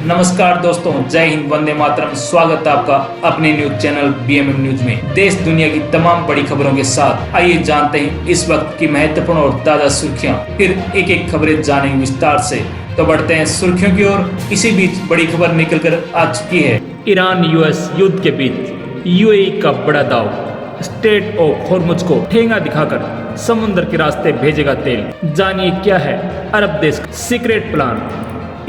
नमस्कार दोस्तों, जय हिंद, वंदे मातरम। स्वागत है आपका अपने न्यूज चैनल बीएमएम न्यूज में। देश दुनिया की तमाम बड़ी खबरों के साथ आइए जानते हैं इस वक्त की महत्वपूर्ण और ताजा सुर्खियां। फिर एक एक खबरें जानेंगे विस्तार से। तो बढ़ते हैं सुर्खियों की ओर। इसी बीच बड़ी खबर निकल कर आ चुकी है। ईरान यूएस युद्ध के बीच यूएई का बड़ा दाव। स्टेट ऑफ हॉर्मुज को ठेंगा दिखाकर समुद्र के रास्ते भेजेगा तेल। जानिए क्या है अरब देश का सीक्रेट प्लान।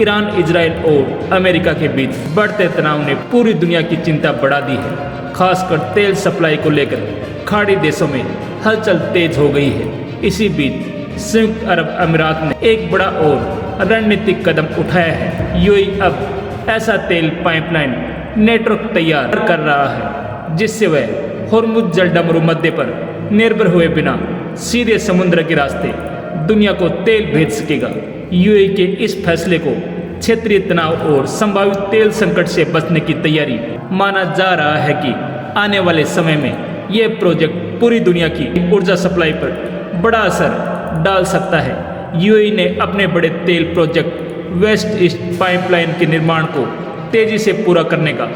ईरान, इजराइल और अमेरिका के बीच बढ़ते तनाव ने पूरी दुनिया की चिंता बढ़ा दी है। खासकर तेल सप्लाई को लेकर खाड़ी देशों में हलचल तेज हो गई है। इसी बीच संयुक्त अरब अमीरात ने एक बड़ा और रणनीतिक कदम उठाया है। यूएई अब ऐसा तेल पाइपलाइन नेटवर्क तैयार कर रहा है जिससे वह हॉर्मुज जलडमरू मध्य पर निर्भर हुए बिना सीधे समुद्र के रास्ते दुनिया को तेल भेज सकेगा। यूएई के इस फैसले को क्षेत्रीय तनाव और संभावित तेल संकट से बचने की तैयारी माना जा रहा है कि आने वाले समय में यह प्रोजेक्ट पूरी दुनिया की ऊर्जा सप्लाई पर बड़ा असर डाल सकता है। यूएई ने अपने बड़े तेल प्रोजेक्ट वेस्ट ईस्ट पाइपलाइन के निर्माण को तेजी से पूरा करने का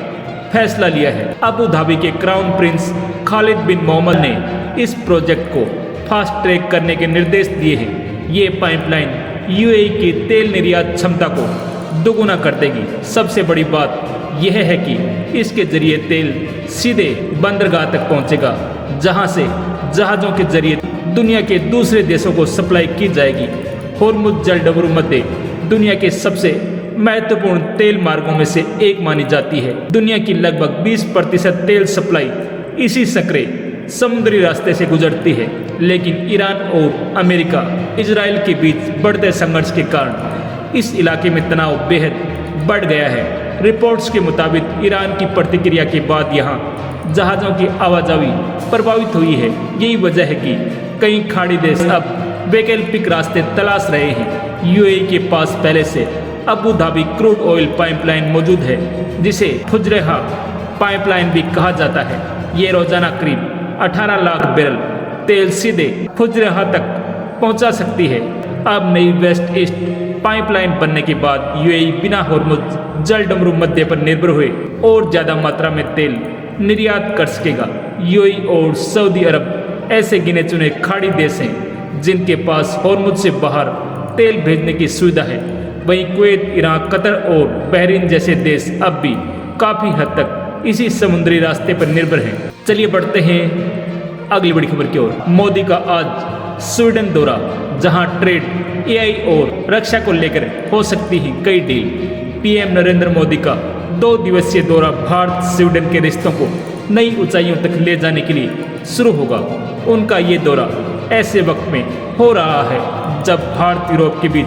फैसला लिया है। अबू धाबी के क्राउन प्रिंस खालिद बिन मोहम्मद ने इस प्रोजेक्ट को फास्ट ट्रैक करने के निर्देश दिए हैं। ये पाइपलाइन यूएई की तेल निर्यात क्षमता को दोगुना कर देगी। सबसे बड़ी बात यह है कि इसके जरिए तेल सीधे बंदरगाह तक पहुंचेगा, जहां से जहाज़ों के जरिए दुनिया के दूसरे देशों को सप्लाई की जाएगी। हॉर्मुज जलडमरू मध्य दुनिया के सबसे महत्वपूर्ण तेल मार्गों में से एक मानी जाती है। दुनिया की लगभग 20% तेल सप्लाई इसी संकरे समुद्री रास्ते से गुजरती है। लेकिन ईरान और अमेरिका, इजराइल के बीच बढ़ते संघर्ष के कारण इस इलाके में तनाव बेहद बढ़ गया है। रिपोर्ट्स के मुताबिक ईरान की प्रतिक्रिया के बाद यहाँ जहाज़ों की आवाजाही प्रभावित हुई है। यही वजह है कि कई खाड़ी देश अब वैकल्पिक रास्ते तलाश रहे हैं। यूएई के पास पहले से Abu Dhabi crude oil pipeline मौजूद है, जिसे फुजरेहा पाइपलाइन भी कहा जाता है। ये रोजाना करीब 18 लाख बैरल तेल सीधे फुजरेहा तक पहुंचा सकती है। अब नई वेस्ट ईस्ट पाइपलाइन बनने के बाद यूएई बिना हॉर्मुज जलडमरू मध्य पर निर्भर हुए और ज़्यादा मात्रा में तेल निर्यात कर सकेगा। यूएई और सऊदी अरब ऐसे गिने चुने खाड़ी देश हैं जिनके पास हॉर्मुज से बाहर तेल भेजने की सुविधा है। वहीं कुवैत, ईरान, कतर और बहरीन जैसे देश अब भी काफ़ी हद तक इसी समुद्री रास्ते पर निर्भर हैं। चलिए बढ़ते हैं अगली बड़ी खबर की ओर। मोदी का आज स्वीडन दौरा, जहां ट्रेड, एआई और रक्षा को लेकर हो सकती है कई डील। पीएम नरेंद्र मोदी का 2 दिवसीय दौरा भारत स्वीडन के रिश्तों को नई ऊंचाइयों तक ले जाने के लिए शुरू होगा। उनका ये दौरा ऐसे वक्त में हो रहा है जब भारत यूरोप के बीच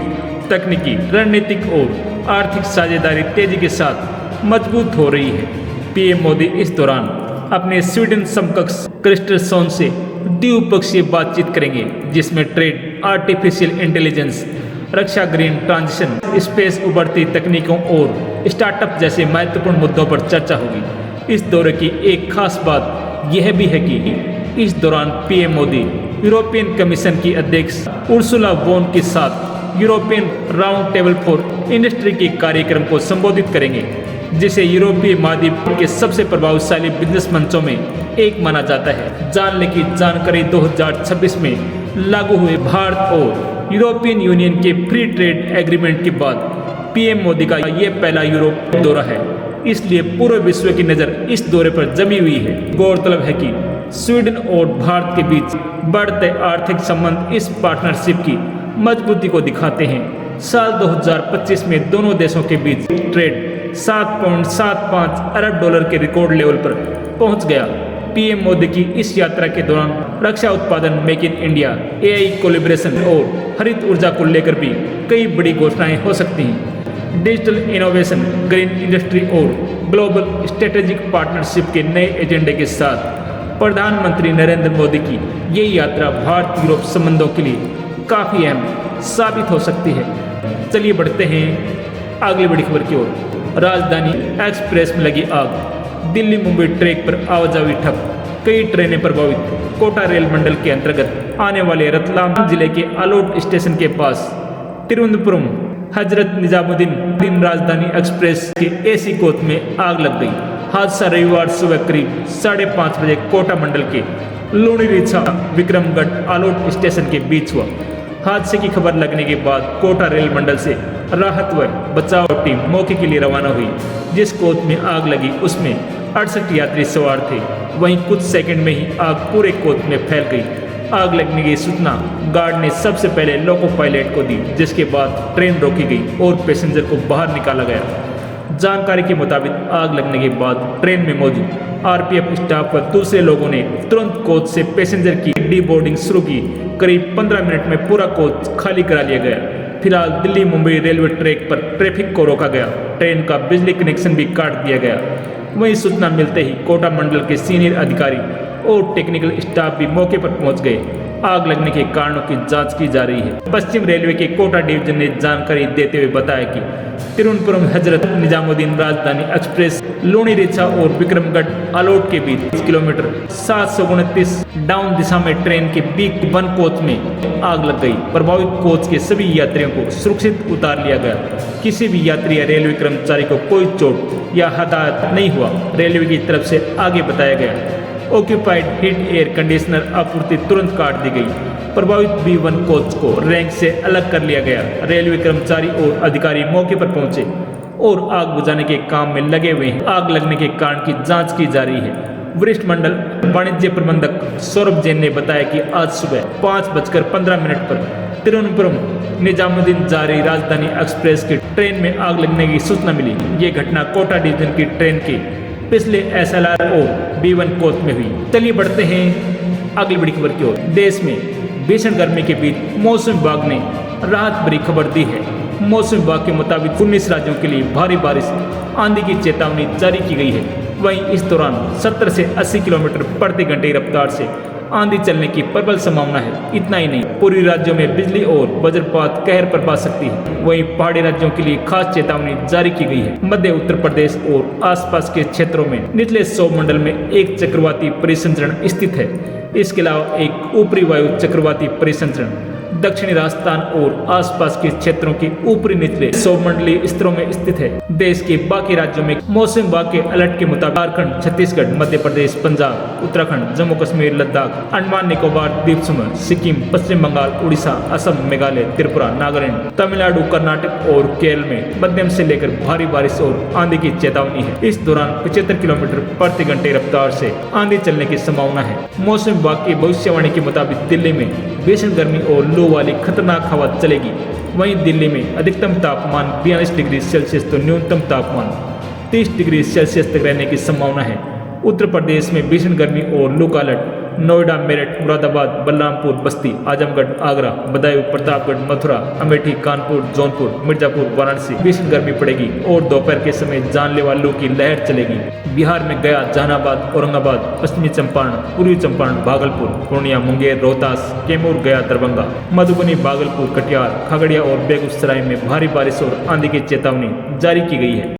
तकनीकी, रणनीतिक और आर्थिक साझेदारी तेजी के साथ मजबूत हो रही है। पीएम मोदी इस दौरान अपने स्वीडन समकक्ष क्रिस्टरसन से द्विपक्षीय बातचीत करेंगे, जिसमें ट्रेड, आर्टिफिशियल इंटेलिजेंस, रक्षा, ग्रीन ट्रांजिशन, स्पेस, उभरती तकनीकों और स्टार्टअप जैसे महत्वपूर्ण मुद्दों पर चर्चा होगी। इस दौरे की एक खास बात यह भी है कि इस दौरान पीएम मोदी यूरोपियन कमीशन की अध्यक्ष उर्सुला वोन के साथ European round table for industry के कार्यक्रम को संबोधित करेंगे, जिसे यूरोपीय महाद्वीप के सबसे प्रभावशाली बिजनेस मंचों में एक माना जाता है। जानने की जानकारी 2026 में लागू हुए भारत और यूरोपियन यूनियन के फ्री ट्रेड एग्रीमेंट के बाद पीएम मोदी का ये पहला यूरोप दौरा है, इसलिए पूरे विश्व की नज़र इस दौरे पर जमी हुई है। गौरतलब है कि स्वीडन और भारत के बीच बढ़ते आर्थिक संबंध इस पार्टनरशिप की मजबूती को दिखाते हैं। साल 2025 में दोनों देशों के बीच ट्रेड 7.75 अरब डॉलर के रिकॉर्ड लेवल पर पहुंच गया। पीएम मोदी की इस यात्रा के दौरान रक्षा उत्पादन, make in India, AI collaboration और हरित ऊर्जा को लेकर भी कई बड़ी घोषणाएं हो सकती हैं। डिजिटल इनोवेशन, ग्रीन इंडस्ट्री और ग्लोबल स्ट्रेटेजिक पार्टनरशिप के नए एजेंडे के साथ प्रधानमंत्री नरेंद्र मोदी की ये यात्रा भारत यूरोप संबंधों के लिए काफ़ी अहम साबित हो सकती है। चलिए बढ़ते हैं अगली बड़ी खबर की ओर। राजधानी एक्सप्रेस में लगी आग, दिल्ली मुंबई ट्रैक पर आवाजाही ठप, कई ट्रेनें प्रभावित। कोटा रेल मंडल के अंतर्गत आने वाले रतलाम जिले के आलोट स्टेशन के पास तिरुवनंतपुरम हजरत निजामुद्दीन राजधानी एक्सप्रेस के एसी कोच में आग लग गई। हादसा रविवार सुबह करीब 5:30 बजे कोटा मंडल के लूणी रिछा विक्रमगढ़ आलोट स्टेशन के बीच हुआ। हादसे की खबर लगने के बाद कोटा रेल मंडल से राहत व बचाव टीम मौके के लिए रवाना हुई। जिस कोच में आग लगी उसमें 68 यात्री सवार थे। वहीं कुछ सेकंड में ही आग पूरे कोच में फैल गई। आग लगने की सूचना गार्ड ने सबसे पहले लोको पायलट को दी, जिसके बाद ट्रेन रोकी गई और पैसेंजर को बाहर निकाला गया। जानकारी के मुताबिक आग लगने के बाद ट्रेन में मौजूद आरपीएफ स्टाफ व दूसरे लोगों ने तुरंत कोच से पैसेंजर की डीबोर्डिंग शुरू की। करीब 15 मिनट में पूरा कोच खाली करा लिया गया। फिलहाल दिल्ली मुंबई रेलवे ट्रैक पर ट्रैफिक को रोका गया। ट्रेन का बिजली कनेक्शन भी काट दिया गया। वहीं सूचना मिलते ही कोटा मंडल के सीनियर अधिकारी और टेक्निकल स्टाफ भी मौके पर पहुंच गए। आग लगने के कारणों की जांच की जा रही है। पश्चिम रेलवे के कोटा डिवीजन ने जानकारी देते हुए बताया कि तिरुवनंतपुरम हजरत निजामुद्दीन राजधानी एक्सप्रेस लूणी रिछा और विक्रमगढ़ आलोट के बीच 30 किलोमीटर 729 डाउन दिशा में ट्रेन के B1 कोच में आग लग गई। प्रभावित कोच के सभी यात्रियों को सुरक्षित उतार लिया गया। किसी भी यात्री या रेलवे कर्मचारी को कोई चोट या हताहत नहीं हुआ। रेलवे की तरफ से आगे बताया गया ऑक्यूपाइड हीट एयर कंडीशनर आपूर्ति तुरंत काट दी गई। प्रभावित B1 कोच को रैंक से अलग कर लिया गया। रेलवे कर्मचारी और अधिकारी मौके पर पहुंचे और आग बुझाने के काम में लगे हुए हैं। आग लगने के कारण की जांच की जा रही है। वरिष्ठ मंडल वाणिज्य प्रबंधक सौरभ जैन ने बताया कि आज सुबह 5:15 पर तिरुवनंतपुरम निजामुद्दीन जा रही राजधानी एक्सप्रेस की ट्रेन में आग लगने की सूचना मिली। ये घटना कोटा डिवीजन की ट्रेन के पिछले SLR और B1 कोच में हुई। चलिए बढ़ते हैं अगली बड़ी खबर की ओर। देश में भीषण गर्मी के बीच मौसम विभाग ने राहत भरी खबर दी है। मौसम विभाग के मुताबिक 19 राज्यों के लिए भारी बारिश आंधी की चेतावनी जारी की गई है। वहीं इस दौरान 70 से 80 किलोमीटर प्रति घंटे की रफ्तार से आंधी चलने की प्रबल संभावना है। इतना ही नहीं, पूर्वी राज्यों में बिजली और वज्रपात कहर बरपा सकती है। वहीं पहाड़ी राज्यों के लिए खास चेतावनी जारी की गई है। मध्य उत्तर प्रदेश और आसपास के क्षेत्रों में निचले सौमंडल में एक चक्रवाती परिसंचरण स्थित है। इसके अलावा एक ऊपरी वायु चक्रवाती परिसंचरण दक्षिणी राजस्थान और आसपास के क्षेत्रों के ऊपरी निचले सौमंडलीय स्तरों में स्थित है। देश के बाकी राज्यों में मौसम विभाग के अलर्ट के मुताबिक झारखंड, छत्तीसगढ़, मध्य प्रदेश, पंजाब, उत्तराखंड, जम्मू कश्मीर, लद्दाख, अंडमान निकोबार द्वीप समूह, सिक्किम, पश्चिम बंगाल, उड़ीसा, असम, मेघालय, त्रिपुरा, नागालैंड, तमिलनाडु, कर्नाटक और केरल में मध्यम से लेकर भारी बारिश और आंधी की चेतावनी है। इस दौरान 75 किलोमीटर प्रति घंटे रफ्तार से आंधी चलने की संभावना है। मौसम विभाग की भविष्यवाणी के मुताबिक दिल्ली में भीषण गर्मी और लू वाली खतरनाक हवा चलेगी। वहीं दिल्ली में अधिकतम तापमान 42 डिग्री सेल्सियस तो न्यूनतम तापमान 30 डिग्री सेल्सियस तक रहने की संभावना है। उत्तर प्रदेश में भीषण गर्मी और लू का अलर्ट नोएडा, मेरठ, मुरादाबाद, बलरामपुर, बस्ती, आजमगढ़, आगरा, बदायूं, प्रतापगढ़, मथुरा, अमेठी, कानपुर, जौनपुर, मिर्जापुर, वाराणसी भीषण गर्मी पड़ेगी और दोपहर के समय जानलेवा लू की लहर चलेगी। बिहार में गया, जहानाबाद, औरंगाबाद, पश्चिमी चंपारण, पूर्वी चंपारण, भागलपुर, पूर्णिया, मुंगेर, रोहतास, कैमूर, गया, दरभंगा, मधुबनी, भागलपुर, कटिहार, खगड़िया और बेगूसराय में भारी बारिश और आंधी की चेतावनी जारी की गई है।